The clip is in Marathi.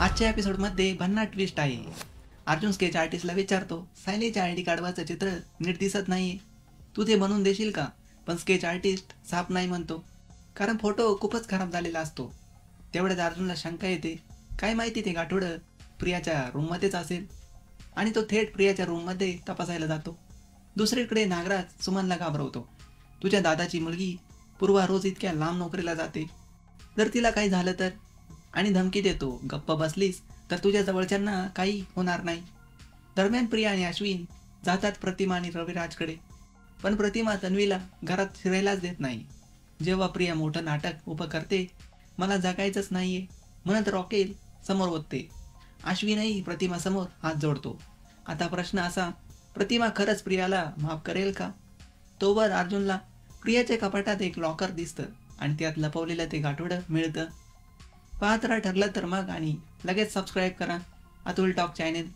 आजच्या एपिसोडमध्ये भन्नाट ट्विस्ट आहे. अर्जुन स्केच आर्टिस्टला विचारतो, सायलीच्या आयडी कार्डवरचं चित्र नीट दिसत नाहीये, तू ते बनवून देशील का? पण स्केच आर्टिस्ट साफ नाही म्हणतो, कारण फोटो खूपच खराब झालेला असतो. तेवढ्यात अर्जुनला शंका येते, काय माहिती ते गाठोडं प्रियाच्या रूममध्येच असेल, आणि तो थेट प्रियाच्या रूममध्ये तपासायला जातो. दुसरीकडे नागराज सुमनला घाबरवतो, तुझ्या दादाची मुलगी पूर्वा रोज इतक्या लांब नोकरीला जाते, जर तिला काही झालं तर, आणि धमकी देतो, गप्प बसलीस तर तुझ्या जवळच्यांना काही होणार नाही. दरम्यान प्रिया आणि अश्विन जातात प्रतिमा आणि रविराजकडे, पण प्रतिमा तन्वीला घरात शिरायलाच देत नाही. जेव्हा प्रिया मोठं नाटक उभं करते, मला जगायचंच नाहीये म्हणत रॉकेल समोर ओतते. अश्विनही प्रतिमासमोर हात जोडतो. आता प्रश्न असा, प्रतिमा खरंच प्रियाला माफ करेल का? तोवर अर्जुनला प्रियाच्या कपाटात एक लॉकर दिसतं आणि त्यात लपवलेलं ते गाठोडं मिळतं. पाहत राहा, ठरलं तर मग, आणि लगेच सबस्क्राईब करा अतुल टॉक चॅनेल.